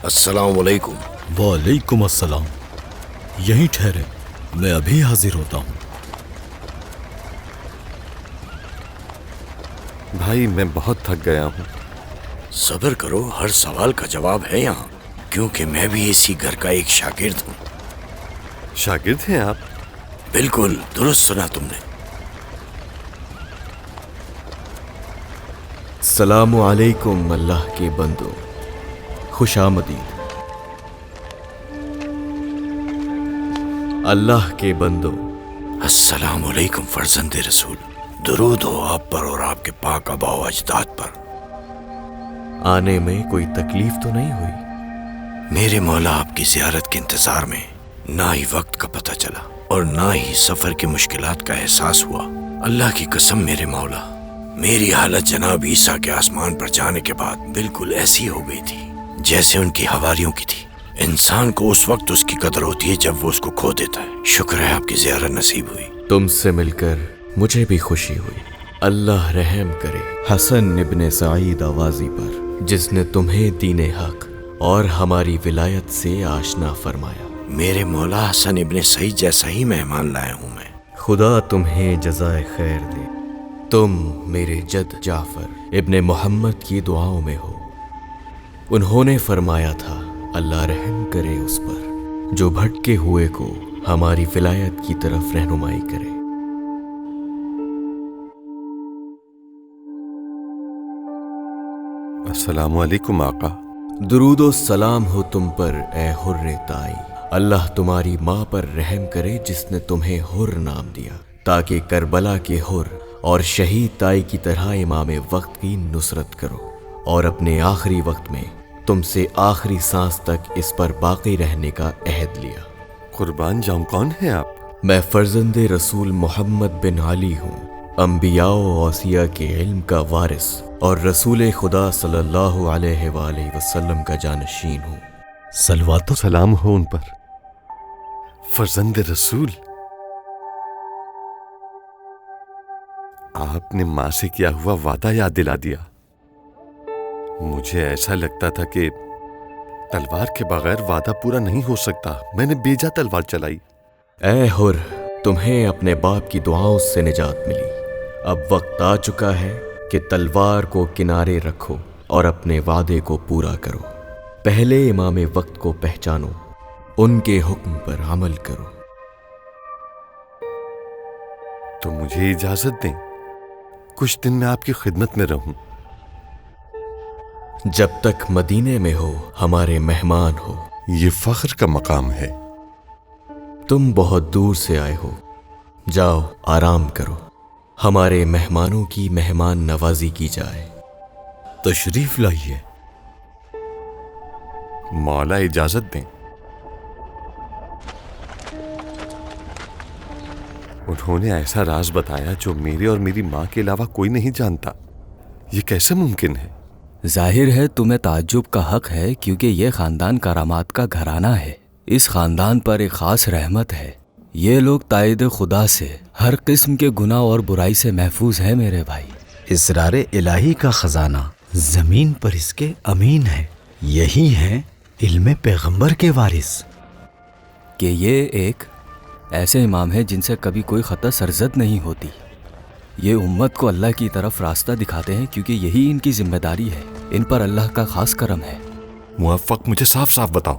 السلام علیکم۔ وعلیکم السلام۔ یہیں ٹھہرے، میں ابھی حاضر ہوتا ہوں۔ بھائی میں بہت تھک گیا ہوں۔ صبر کرو، ہر سوال کا جواب ہے یہاں، کیونکہ میں بھی اسی گھر کا ایک شاگرد ہوں۔ شاگرد ہیں آپ؟ بالکل درست سنا تم نے۔ السلام علیکم اللہ کے بندو، خوش آمدید۔ اللہ کے بندو، السلام علیکم فرزند رسول، درود ہو آپ پر اور آپ کے پاک آباء و اجداد پر۔ آنے میں کوئی تکلیف تو نہیں ہوئی؟ میرے مولا آپ کی زیارت کے انتظار میں نہ ہی وقت کا پتہ چلا اور نہ ہی سفر کی مشکلات کا احساس ہوا۔ اللہ کی قسم میرے مولا، میری حالت جناب عیسیٰ کے آسمان پر جانے کے بعد بالکل ایسی ہو گئی تھی جیسے ان کی حواریوں کی تھی۔ انسان کو اس وقت اس کی قدر ہوتی ہے جب وہ اس کو کھو دیتا ہے۔ شکر ہے آپ کی زیارت نصیب ہوئی۔ تم سے مل کر مجھے بھی خوشی ہوئی۔ اللہ رحم کرے حسن ابن سعید آوازی پر، جس نے تمہیں دین حق اور ہماری ولایت سے آشنا فرمایا۔ میرے مولا حسن ابن سعید جیسا ہی مہمان لایا ہوں میں۔ خدا تمہیں جزائے خیر دے۔ تم میرے جد جعفر ابن محمد کی دعاؤں میں ہو۔ انہوں نے فرمایا تھا، اللہ رحم کرے اس پر جو بھٹکے ہوئے کو ہماری ولایت کی طرف رہنمائی کرے۔ السلام علیکم آقا۔ درود و سلام ہو تم پر اے حر تائی۔ اللہ تمہاری ماں پر رحم کرے جس نے تمہیں حر نام دیا، تاکہ کربلا کے حر اور شہید تائی کی طرح امام وقت کی نصرت کرو، اور اپنے آخری وقت میں تم سے آخری سانس تک اس پر باقی رہنے کا عہد لیا۔ قربان جاؤں، کون ہیں آپ؟ میں فرزند رسول محمد بن علی ہوں، انبیاء و اوصیاء کے علم کا وارث اور رسول خدا صلی اللہ علیہ وآلہ وسلم کا جانشین ہوں۔ صلوات و سلام ہو ان پر۔ فرزند رسول، آپ نے ماں سے کیا ہوا وعدہ یاد دلا دیا۔ مجھے ایسا لگتا تھا کہ تلوار کے بغیر وعدہ پورا نہیں ہو سکتا، میں نے بیجا تلوار چلائی۔ اے حر، تمہیں اپنے باپ کی دعاؤں سے نجات ملی۔ اب وقت آ چکا ہے کہ تلوار کو کنارے رکھو اور اپنے وعدے کو پورا کرو۔ پہلے امام وقت کو پہچانو، ان کے حکم پر عمل کرو۔ تو مجھے اجازت دیں، کچھ دن میں آپ کی خدمت میں رہوں۔ جب تک مدینے میں ہو ہمارے مہمان ہو۔ یہ فخر کا مقام ہے۔ تم بہت دور سے آئے ہو، جاؤ آرام کرو، ہمارے مہمانوں کی مہمان نوازی کی جائے۔ تشریف لائیے۔ مولا اجازت دیں۔ انہوں نے ایسا راز بتایا جو میرے اور میری ماں کے علاوہ کوئی نہیں جانتا۔ یہ کیسے ممکن ہے؟ ظاہر ہے تمہیں تعجب کا حق ہے، کیونکہ یہ خاندان کرامات کا گھرانہ ہے۔ اس خاندان پر ایک خاص رحمت ہے۔ یہ لوگ تائید خدا سے ہر قسم کے گناہ اور برائی سے محفوظ ہیں میرے بھائی۔ اسرار الہی کا خزانہ زمین پر اس کے امین ہے۔ یہی ہیں علم پیغمبر کے وارث۔ کہ یہ ایک ایسے امام ہیں جن سے کبھی کوئی خطا سرزد نہیں ہوتی۔ یہ امت کو اللہ کی طرف راستہ دکھاتے ہیں، کیونکہ یہی ان کی ذمہ داری ہے۔ ان پر اللہ کا خاص کرم ہے۔ موفق، مجھے صاف صاف بتاؤ،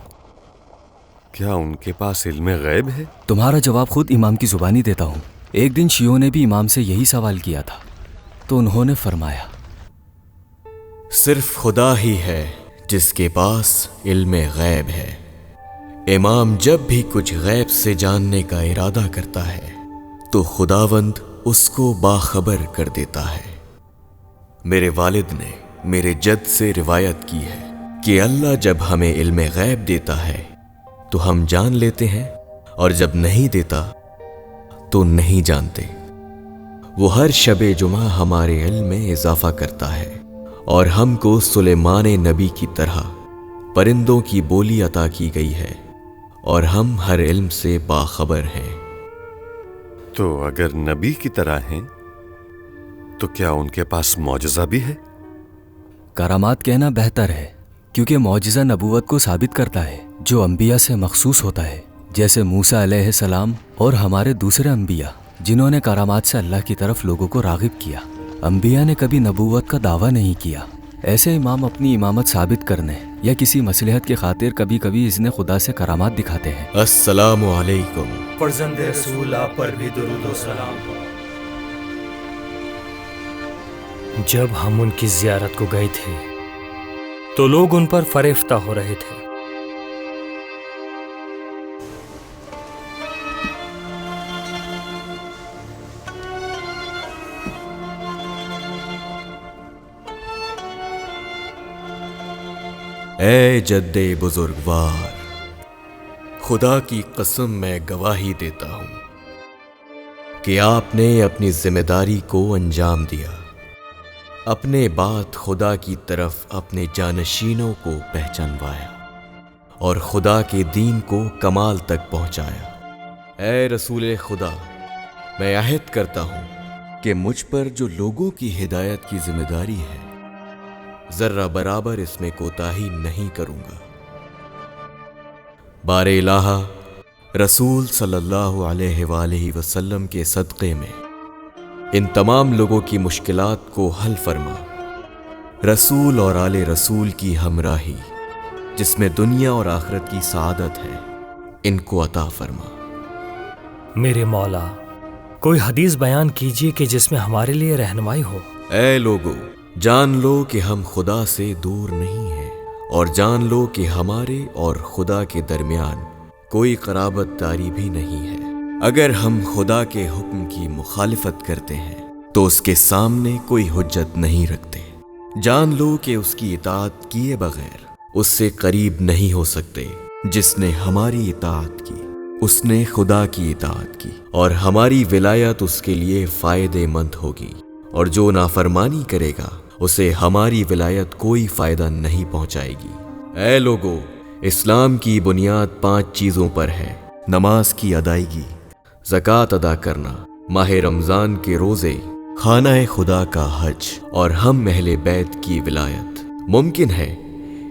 کیا ان کے پاس علم غیب ہے؟ تمہارا جواب خود امام کی زبانی دیتا ہوں۔ ایک دن شیعوں نے بھی امام سے یہی سوال کیا تھا، تو انہوں نے فرمایا، صرف خدا ہی ہے جس کے پاس علم غیب ہے۔ امام جب بھی کچھ غیب سے جاننے کا ارادہ کرتا ہے تو خداوند اس کو باخبر کر دیتا ہے۔ میرے والد نے میرے جد سے روایت کی ہے کہ اللہ جب ہمیں علم غیب دیتا ہے تو ہم جان لیتے ہیں، اور جب نہیں دیتا تو نہیں جانتے۔ وہ ہر شب جمعہ ہمارے علم میں اضافہ کرتا ہے، اور ہم کو سلیمان نبی کی طرح پرندوں کی بولی عطا کی گئی ہے، اور ہم ہر علم سے باخبر ہیں۔ تو اگر نبی کی طرح ہیں تو کیا ان کے پاس معجزہ بھی ہے؟ کرامات کہنا بہتر ہے، کیونکہ معجزہ نبوت کو ثابت کرتا ہے جو انبیاء سے مخصوص ہوتا ہے، جیسے موسیٰ علیہ السلام اور ہمارے دوسرے انبیاء جنہوں نے کرامات سے اللہ کی طرف لوگوں کو راغب کیا۔ انبیاء نے کبھی نبوت کا دعویٰ نہیں کیا۔ ایسے امام اپنی امامت ثابت کرنے یا کسی مصلحت کی خاطر کبھی کبھی اذن خدا سے کرامات دکھاتے ہیں۔ السلام علیکم۔ فرزند رسول آپ پر بھی درود و سلام ہو۔ جب ہم ان کی زیارت کو گئے تھے تو لوگ ان پر فریفتہ ہو رہے تھے۔ اے جد بزرگوار، خدا کی قسم میں گواہی دیتا ہوں کہ آپ نے اپنی ذمہ داری کو انجام دیا، اپنے بعد خدا کی طرف اپنے جانشینوں کو پہچانوایا اور خدا کے دین کو کمال تک پہنچایا۔ اے رسول خدا، میں عہد کرتا ہوں کہ مجھ پر جو لوگوں کی ہدایت کی ذمہ داری ہے، ذرہ برابر اس میں کوتاہی نہیں کروں گا۔ بار الہ رسول صلی اللہ علیہ وآلہ وسلم کے صدقے میں ان تمام لوگوں کی مشکلات کو حل فرما۔ رسول اور آل رسول کی ہمراہی جس میں دنیا اور آخرت کی سعادت ہے، ان کو عطا فرما۔ میرے مولا، کوئی حدیث بیان کیجیے کہ جس میں ہمارے لیے رہنمائی ہو۔ اے لوگو، جان لو کہ ہم خدا سے دور نہیں ہیں، اور جان لو کہ ہمارے اور خدا کے درمیان کوئی قرابت داری بھی نہیں ہے۔ اگر ہم خدا کے حکم کی مخالفت کرتے ہیں تو اس کے سامنے کوئی حجت نہیں رکھتے۔ جان لو کہ اس کی اطاعت کیے بغیر اس سے قریب نہیں ہو سکتے۔ جس نے ہماری اطاعت کی اس نے خدا کی اطاعت کی، اور ہماری ولایت اس کے لیے فائدے مند ہوگی، اور جو نافرمانی کرے گا اسے ہماری ولایت کوئی فائدہ نہیں پہنچائے گی۔ اے لوگو، اسلام کی بنیاد 5 چیزوں پر ہے: نماز کی ادائیگی، زکوٰۃ ادا کرنا، ماہ رمضان کے روزے، خانہ خدا کا حج، اور ہم اہل بیت کی ولایت۔ ممکن ہے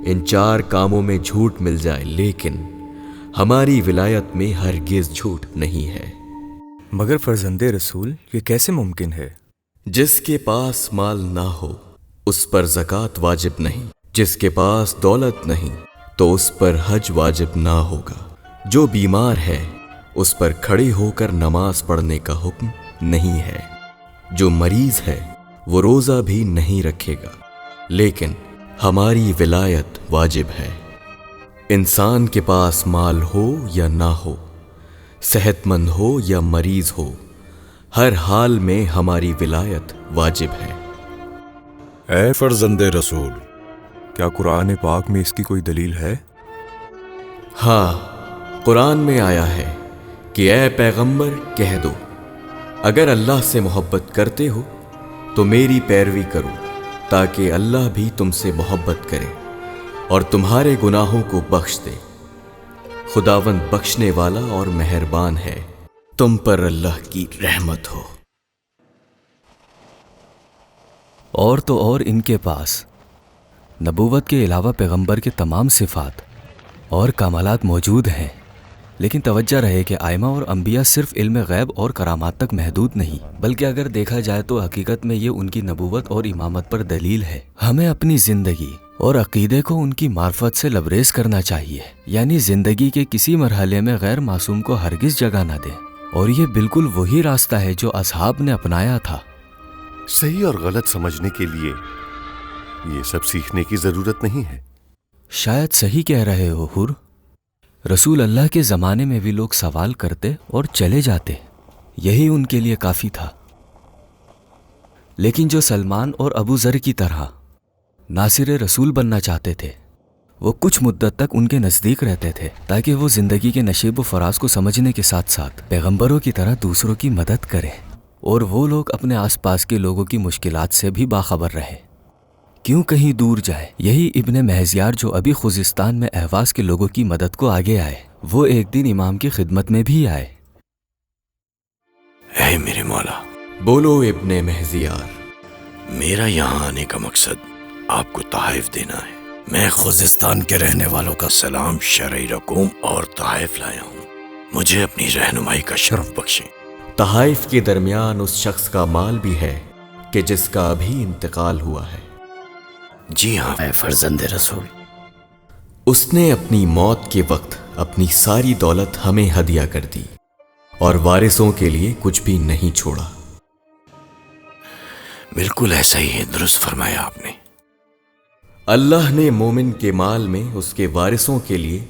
ان 4 کاموں میں جھوٹ مل جائے، لیکن ہماری ولایت میں ہرگز جھوٹ نہیں ہے۔ مگر فرزند رسول، یہ کیسے ممکن ہے؟ جس کے پاس مال نہ ہو اس پر زکوٰۃ واجب نہیں، جس کے پاس دولت نہیں تو اس پر حج واجب نہ ہوگا، جو بیمار ہے اس پر کھڑے ہو کر نماز پڑھنے کا حکم نہیں ہے، جو مریض ہے وہ روزہ بھی نہیں رکھے گا، لیکن ہماری ولایت واجب ہے۔ انسان کے پاس مال ہو یا نہ ہو، صحت مند ہو یا مریض ہو، ہر حال میں ہماری ولایت واجب ہے۔ اے فرزند رسول، کیا قرآن پاک میں اس کی کوئی دلیل ہے؟ ہاں، قرآن میں آیا ہے کہ اے پیغمبر کہہ دو، اگر اللہ سے محبت کرتے ہو تو میری پیروی کرو، تاکہ اللہ بھی تم سے محبت کرے اور تمہارے گناہوں کو بخش دے۔ خداوند بخشنے والا اور مہربان ہے، تم پر اللہ کی رحمت ہو۔ اور تو اور ان کے پاس نبوت کے علاوہ پیغمبر کے تمام صفات اور کمالات موجود ہیں، لیکن توجہ رہے کہ ائمہ اور انبیاء صرف علم غیب اور کرامات تک محدود نہیں، بلکہ اگر دیکھا جائے تو حقیقت میں یہ ان کی نبوت اور امامت پر دلیل ہے۔ ہمیں اپنی زندگی اور عقیدے کو ان کی معرفت سے لبریز کرنا چاہیے، یعنی زندگی کے کسی مرحلے میں غیر معصوم کو ہرگز جگہ نہ دیں، اور یہ بالکل وہی راستہ ہے جو اصحاب نے اپنایا تھا۔ صحیح اور غلط سمجھنے کے لیے یہ سب سیکھنے کی ضرورت نہیں ہے۔ شاید صحیح کہہ رہے ہو حر، رسول اللہ کے زمانے میں بھی لوگ سوال کرتے اور چلے جاتے، یہی ان کے لیے کافی تھا۔ لیکن جو سلمان اور ابو ذر کی طرح ناصر رسول بننا چاہتے تھے، وہ کچھ مدت تک ان کے نزدیک رہتے تھے تاکہ وہ زندگی کے نشیب و فراز کو سمجھنے کے ساتھ ساتھ پیغمبروں کی طرح دوسروں کی مدد کریں، اور وہ لوگ اپنے آس پاس کے لوگوں کی مشکلات سے بھی باخبر رہے، کیوں کہیں دور جائے۔ یہی ابن مہزیار جو ابھی خوزستان میں اہواز کے لوگوں کی مدد کو آگے آئے، وہ ایک دن امام کی خدمت میں بھی آئے۔ اے میرے مولا، بولو ابن مہزیار۔ میرا یہاں آنے کا مقصد آپ کو تحائف دینا ہے۔ میں خوزستان کے رہنے والوں کا سلام شرعی رقوم اور تحائف لایا ہوں، مجھے اپنی رہنمائی کا شرف بخشیں۔ تحائف کے درمیان اس شخص کا مال بھی ہے کہ جس کا ابھی انتقال ہوا ہے۔ جی ہاں اے فرزند رسول، اس نے اپنی موت کے وقت اپنی ساری دولت ہمیں ہدیہ کر دی اور وارثوں کے لیے کچھ بھی نہیں چھوڑا۔ بالکل ایسا ہی ہے، درست فرمایا آپ نے۔ اللہ نے مومن کے مال میں اس کے وارثوں کے لیے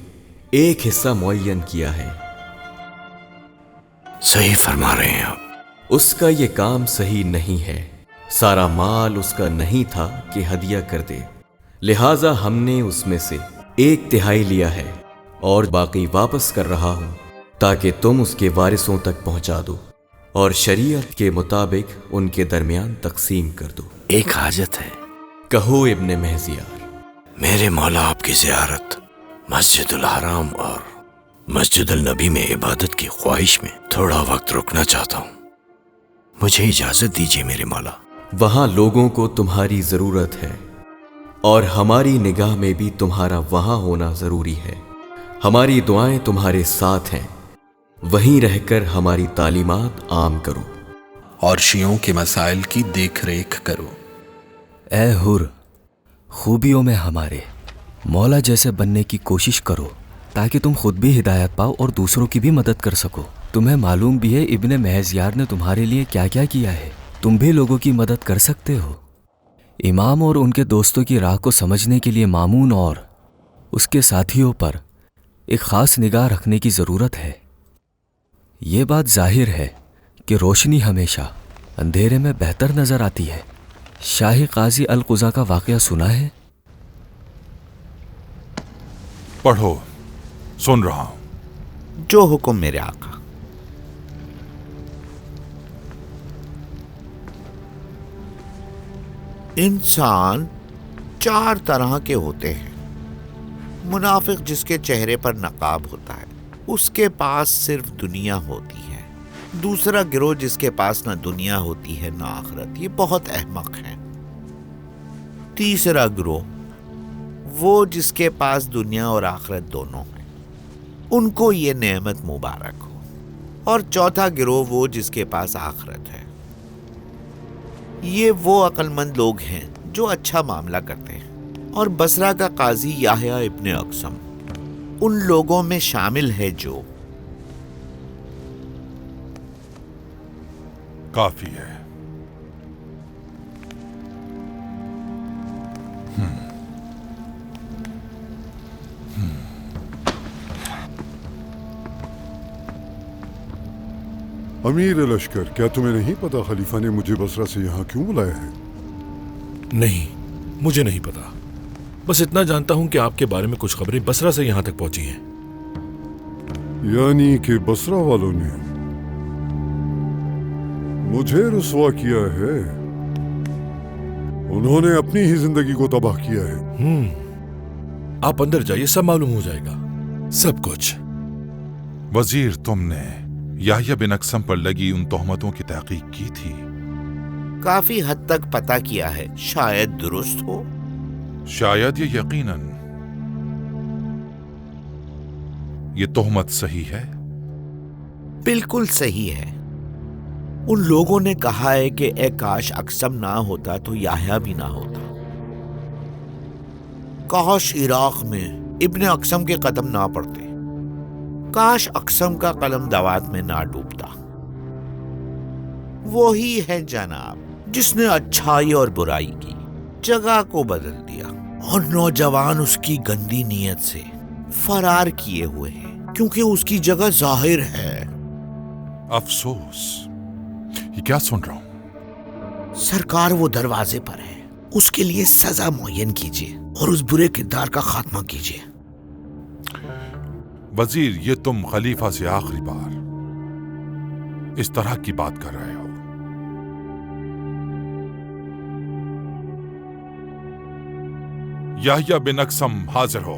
ایک حصہ معین کیا ہے۔ صحیح فرما رہے ہیں آپ۔ اس کا یہ کام صحیح نہیں ہے، سارا مال اس کا نہیں تھا کہ ہدیہ کر دے، لہٰذا ہم نے اس میں سے 1/3 لیا ہے اور باقی واپس کر رہا ہوں تاکہ تم اس کے وارثوں تک پہنچا دو اور شریعت کے مطابق ان کے درمیان تقسیم کر دو۔ ایک حاجت ہے۔ کہو ابن مہزیار۔ میرے مولا آپ کی زیارت مسجد الحرام اور مسجد النبی میں عبادت کی خواہش میں تھوڑا وقت رکنا چاہتا ہوں، مجھے اجازت دیجیے میرے مولا۔ وہاں لوگوں کو تمہاری ضرورت ہے اور ہماری نگاہ میں بھی تمہارا وہاں ہونا ضروری ہے۔ ہماری دعائیں تمہارے ساتھ ہیں، وہیں رہ کر ہماری تعلیمات عام کرو اور شیعوں کے مسائل کی دیکھ ریکھ کرو۔ اے حر، خوبیوں میں ہمارے مولا جیسے بننے کی کوشش کرو تاکہ تم خود بھی ہدایت پاؤ اور دوسروں کی بھی مدد کر سکو۔ تمہیں معلوم بھی ہے ابن مہزیار نے تمہارے لیے کیا کیا کیا ہے، تم بھی لوگوں کی مدد کر سکتے ہو۔ امام اور ان کے دوستوں کی راہ کو سمجھنے کے لیے مامون اور اس کے ساتھیوں پر ایک خاص نگاہ رکھنے کی ضرورت ہے۔ یہ بات ظاہر ہے کہ روشنی ہمیشہ اندھیرے میں بہتر نظر آتی ہے۔ شاہ قاضی القضا کا واقعہ سنا ہے؟ پڑھو، سن رہا ہوں۔ جو حکم میرے آقا۔ انسان 4 طرح کے ہوتے ہیں۔ منافق جس کے چہرے پر نقاب ہوتا ہے، اس کے پاس صرف دنیا ہوتی ہے۔ دوسرا گروہ جس کے پاس نہ دنیا ہوتی ہے نہ آخرت، یہ بہت احمق ہے۔ تیسرا گروہ وہ جس کے پاس دنیا اور آخرت دونوں ہیں، ان کو یہ نعمت مبارک ہو۔ اور چوتھا گروہ وہ جس کے پاس آخرت ہے۔ یہ وہ عقل مند لوگ ہیں جو اچھا معاملہ کرتے ہیں۔ اور بصرہ کا قاضی یحییٰ ابن اقسم ان لوگوں میں شامل ہے جو کافی ہے۔ امیر لشکر، کیا تمہیں نہیں پتا خلیفہ نے مجھے بصرہ سے یہاں کیوں بلایا ہے؟ نہیں، مجھے نہیں پتا، بس اتنا جانتا ہوں کہ آپ کے بارے میں کچھ خبریں بصرہ سے یہاں تک پہنچی ہیں۔ یعنی کہ بصرہ والوں نے مجھے رسوا کیا ہے، انہوں نے اپنی ہی زندگی کو تباہ کیا ہے۔ آپ اندر جائیے، سب معلوم ہو جائے گا، سب کچھ۔ وزیر، تم نے یحییٰ بن اقسم پر لگی ان تہمتوں کی تحقیق کی تھی؟ کافی حد تک پتہ کیا ہے، شاید درست ہو، شاید یہ یقیناً یہ تہمت صحیح ہے؟ بالکل صحیح ہے۔ ان لوگوں نے کہا ہے کہ اے کاش اقسم نہ ہوتا تو یحییٰ بھی نہ ہوتا، کاش عراق میں ابن اقسم کے قدم نہ پڑتے، کاش اقسم کا قلم دوات میں نہ ڈوبتا۔ وہی ہے جناب جس نے اچھائی اور برائی کی جگہ کو بدل دیا، اور نوجوان اس کی گندی نیت سے فرار کیے ہوئے ہیں کیونکہ اس کی جگہ ظاہر ہے۔ افسوس، یہ کیا سن رہا ہوں؟ سرکار وہ دروازے پر ہے، اس کے لیے سزا معین کیجیے اور اس برے کردار کا خاتمہ کیجیے۔ وزیر، یہ تم خلیفہ سے آخری بار اس طرح کی بات کر رہے ہو۔ یحییٰ بن اقسم حاضر ہو۔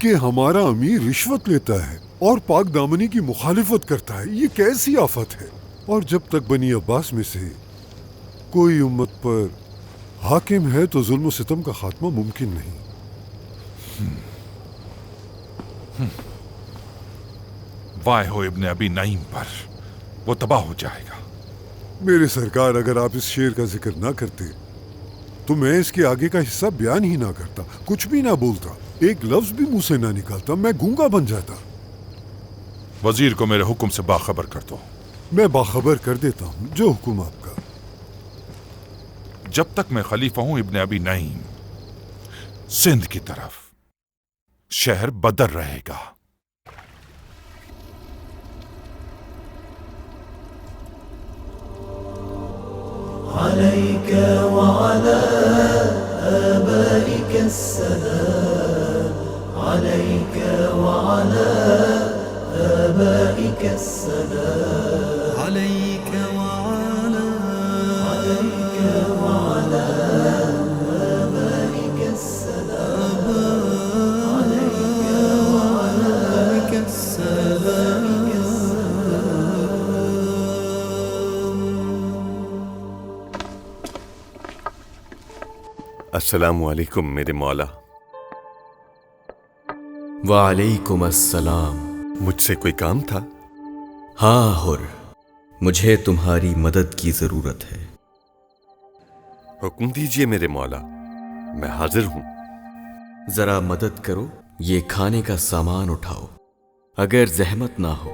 کہ ہمارا امیر رشوت لیتا ہے اور پاک دامنی کی مخالفت کرتا ہے. یہ کیسی آفت ہے؟ اور جب تک بنی عباس میں سے کوئی امت پر حاکم ہے تو ظلم و ستم کا خاتمہ ممکن نہیں. وائے ہو ابن ابی نعیم پر، وہ تباہ ہو جائے گا. میرے سرکار، اگر آپ اس شعر کا ذکر نہ کرتے تو میں اس کے آگے کا حصہ بیان ہی نہ کرتا، کچھ بھی نہ بولتا، ایک لفظ بھی منہ سے نہ نکالتا، میں گونگا بن جاتا. وزیر کو میرے حکم سے باخبر کر دو. میں باخبر کر دیتا ہوں، جو حکم آپ کا. جب تک میں خلیفہ ہوں ابن ابی نعیم سندھ کی طرف شہر بدر رہے گا. عليك وعلى آبائك السلام، عليك وعلى آبائك السلام، عليك وعلى آبائك السلام، عليك وعلى السلام. السلام علیکم میرے مولا. وعلیکم السلام. مجھ سے کوئی کام تھا؟ ہاں حر، مجھے تمہاری مدد کی ضرورت ہے. حکم دیجئے میرے مولا، میں حاضر ہوں. ذرا مدد کرو، یہ کھانے کا سامان اٹھاؤ، اگر زحمت نہ ہو.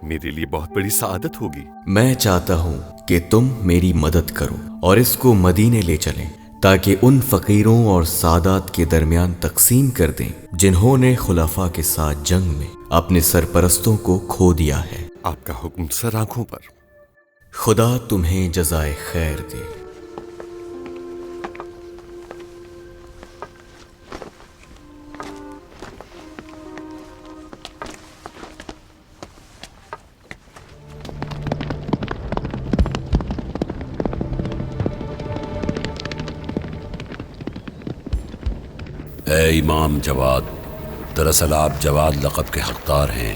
میرے لیے بہت بڑی سعادت ہوگی. میں چاہتا ہوں کہ تم میری مدد کرو اور اس کو مدینے لے چلیں تاکہ ان فقیروں اور سادات کے درمیان تقسیم کر دیں جنہوں نے خلفاء کے ساتھ جنگ میں اپنے سرپرستوں کو کھو دیا ہے. آپ کا حکم سر آنکھوں پر. خدا تمہیں جزائے خیر دے. اے امام جواد، دراصل آپ جواد لقب کے حقدار ہیں.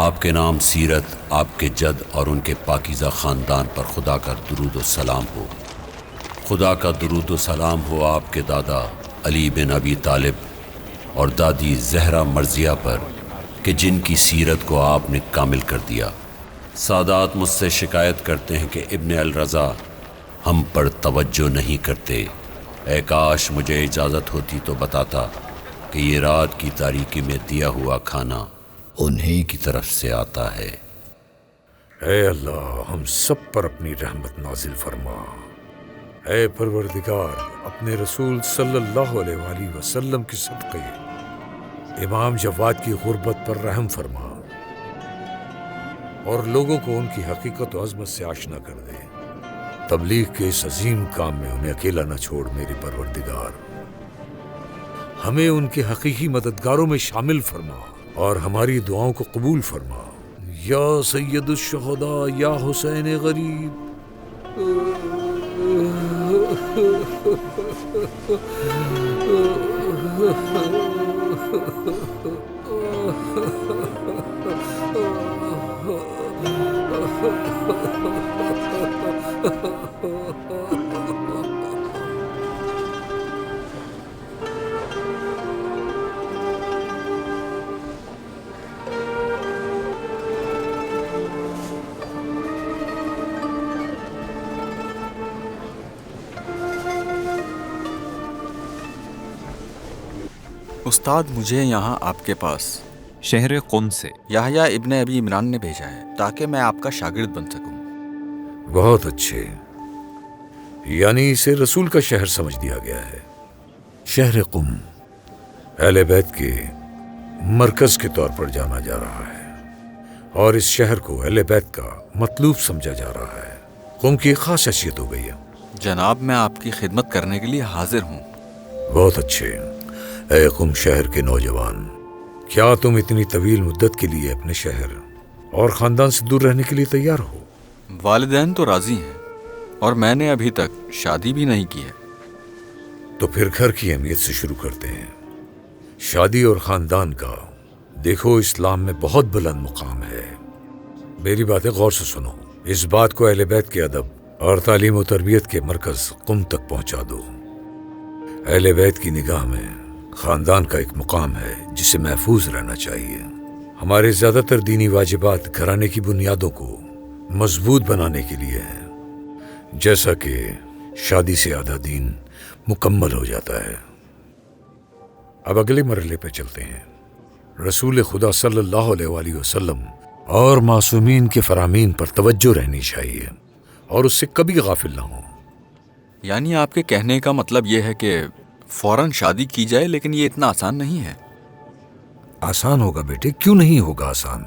آپ کے نام، سیرت، آپ کے جد اور ان کے پاکیزہ خاندان پر خدا کا درود و سلام ہو. خدا کا درود و سلام ہو آپ کے دادا علی بن ابی طالب اور دادی زہرا مرضیہ پر کہ جن کی سیرت کو آپ نے کامل کر دیا. سادات مجھ سے شکایت کرتے ہیں کہ ابن الرضا ہم پر توجہ نہیں کرتے. اے کاش مجھے اجازت ہوتی تو بتاتا کہ یہ رات کی تاریکی میں دیا ہوا کھانا انہی کی طرف سے آتا ہے. اے اللہ، ہم سب پر اپنی رحمت نازل فرما. اے پروردگار، اپنے رسول صلی اللہ علیہ وآلہ وسلم کے صدقے امام جواد کی غربت پر رحم فرما اور لوگوں کو ان کی حقیقت و عظمت سے آشنا کر دے. تبلیغ کے اس عظیم کام میں انہیں اکیلا نہ چھوڑ میرے پروردگار. ہمیں ان کے حقیقی مددگاروں میں شامل فرما اور ہماری دعاؤں کو قبول فرما. یا سید الشہداء، یا حسین غریب. استاد، مجھے یہاں آپ کے پاس شہر قم سے یحییٰ ابن ابی عمران نے بھیجا ہے تاکہ میں آپ کا شاگرد بن سکوں. بہت اچھے، یعنی اسے رسول کا شہر سمجھ دیا گیا ہے. شہر قم اہل بیت کے مرکز کے طور پر جانا جا رہا ہے اور اس شہر کو اہل بیت کا مطلوب سمجھا جا رہا ہے. قم کی ایک خاص حیثیت ہو گئی ہے. جناب، میں آپ کی خدمت کرنے کے لیے حاضر ہوں. بہت اچھے. اے قم شہر کے نوجوان، کیا تم اتنی طویل مدت کے لیے اپنے شہر اور خاندان سے دور رہنے کے لیے تیار ہو؟ والدین تو راضی ہیں اور میں نے ابھی تک شادی بھی نہیں کی ہے. تو پھر گھر کی اہمیت سے شروع کرتے ہیں. شادی اور خاندان کا دیکھو اسلام میں بہت بلند مقام ہے. میری باتیں غور سے سنو. اس بات کو اہل بیت کے ادب اور تعلیم و تربیت کے مرکز قم تک پہنچا دو. اہل بیت کی نگاہ میں خاندان کا ایک مقام ہے جسے محفوظ رہنا چاہیے. ہمارے زیادہ تر دینی واجبات گھرانے کی بنیادوں کو مضبوط بنانے کے لیے ہیں، جیسا کہ شادی سے آدھا دین مکمل ہو جاتا ہے. اب اگلے مرحلے پہ چلتے ہیں. رسول خدا صلی اللہ علیہ وآلہ وسلم اور معصومین کے فرامین پر توجہ رہنی چاہیے اور اس سے کبھی غافل نہ ہوں. یعنی آپ کے کہنے کا مطلب یہ ہے کہ فوراً شادی کی جائے، لیکن یہ اتنا آسان نہیں ہے. آسان ہوگا بیٹے، کیوں نہیں ہوگا آسان.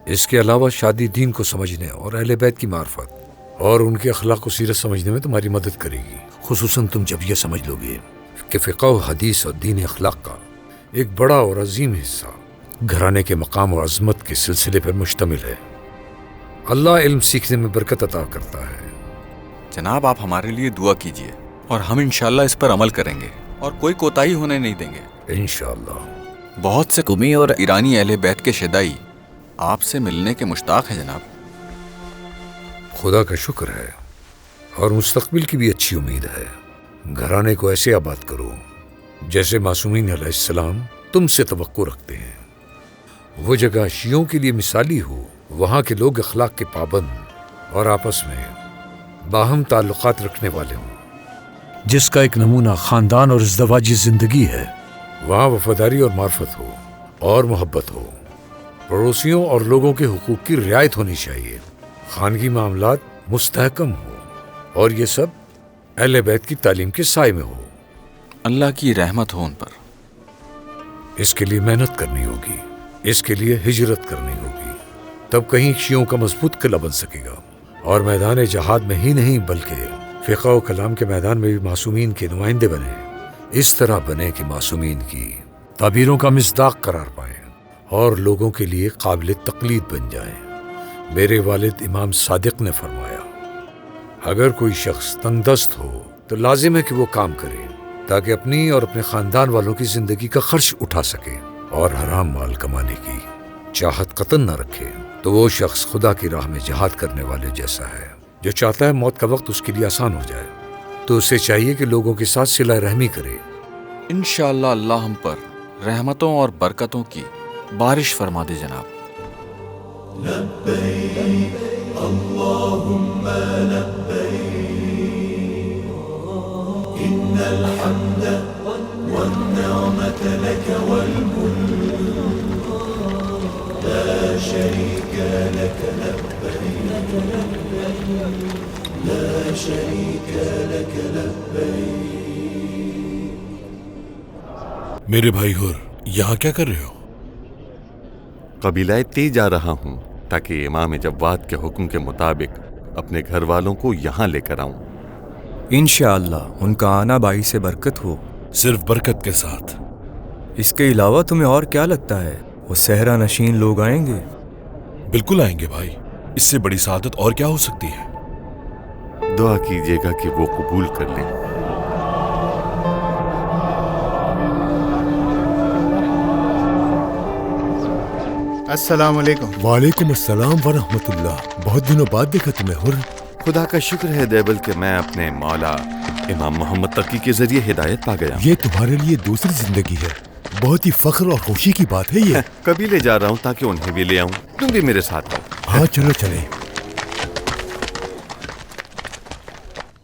اس کے علاوہ شادی دین کو سمجھنے اور اہل بیت کی معرفت اور ان کے اخلاق و سیرت سمجھنے میں تمہاری مدد کرے گی، خصوصاً تم جب یہ سمجھ لو گے کہ فقہ و حدیث اور دین اخلاق کا ایک بڑا اور عظیم حصہ گھرانے کے مقام و عظمت کے سلسلے پر مشتمل ہے. اللہ علم سیکھنے میں برکت عطا کرتا ہے. جناب آپ ہمارے لیے دعا کیجیے اور ہم انشاءاللہ اس پر عمل کریں گے اور کوئی کوتاہی ہونے نہیں دیں گے انشاءاللہ. بہت سے قومی اور ایرانی اہل بیت کے شیدائی آپ سے ملنے کے مشتاق ہیں جناب. خدا کا شکر ہے اور مستقبل کی بھی اچھی امید ہے. گھرانے کو ایسے آباد کرو جیسے معصومین علیہ السلام تم سے توقع رکھتے ہیں. وہ جگہ شیعوں کے لیے مثالی ہو، وہاں کے لوگ اخلاق کے پابند اور آپس میں باہم تعلقات رکھنے والے ہوں. جس کا ایک نمونہ خاندان اور ازدواجی زندگی ہے، وہاں وفاداری اور معرفت ہو اور محبت ہو. پڑوسیوں اور لوگوں کے حقوق کی رعایت ہونی چاہیے. خانگی معاملات مستحکم ہو اور یہ سب اہل بیت کی تعلیم کے سائے میں ہو. اللہ کی رحمت ہو ان پر. اس کے لیے محنت کرنی ہوگی، اس کے لیے ہجرت کرنی ہوگی، تب کہیں شیعوں کا مضبوط قلعہ بن سکے گا. اور میدان جہاد میں ہی نہیں بلکہ فقہ و کلام کے میدان میں بھی معصومین کے نمائندے بنے. اس طرح بنے کہ معصومین کی تعبیروں کا مصداق قرار پائیں اور لوگوں کے لیے قابل تقلید بن جائیں. میرے والد امام صادق نے فرمایا، اگر کوئی شخص تنگ دست ہو تو لازم ہے کہ وہ کام کرے تاکہ اپنی اور اپنے خاندان والوں کی زندگی کا خرچ اٹھا سکے، اور حرام مال کمانے کی چاہت قطن نہ رکھے تو وہ شخص خدا کی راہ میں جہاد کرنے والے جیسا ہے. جو چاہتا ہے موت کا وقت اس کے لیے آسان ہو جائے تو اسے چاہیے کہ لوگوں کے ساتھ صلہ رحمی کرے. انشاءاللہ اللہ ہم پر رحمتوں اور برکتوں کی بارش فرما دے جناب. لبیک اللہم لبیک ان الحمد والنعمت لک والملک لا شریک لک لبیک لا شریک لک لبیک. میرے بھائی ہور، یہاں کیا کر رہے ہو؟ قبیلہ تی جا رہا ہوں تاکہ امام جواد کے حکم کے مطابق اپنے گھر والوں کو یہاں لے کر آؤں. انشاءاللہ ان کا آنا باعث برکت ہو. صرف برکت کے ساتھ. اس کے علاوہ تمہیں اور کیا لگتا ہے وہ صحرا نشین لوگ آئیں گے؟ بالکل آئیں گے بھائی، اس سے بڑی سعادت اور کیا ہو سکتی ہے. دعا کیجیے گا کہ وہ قبول کر لیں. السلام علیکم. وعلیکم السلام ورحمۃ اللہ. بہت دنوں بعد دیکھا تمہیں حر. خدا کا شکر ہے دیبل کہ میں اپنے مولا امام محمد تقی کے ذریعے ہدایت پا گیا. یہ تمہارے لیے دوسری زندگی ہے، بہت ہی فخر اور خوشی کی بات ہے یہ. کبھی لے جا رہا ہوں تاکہ انہیں بھی لے آؤں. تم بھی میرے ساتھ آؤ. ہاں چلو چلیں.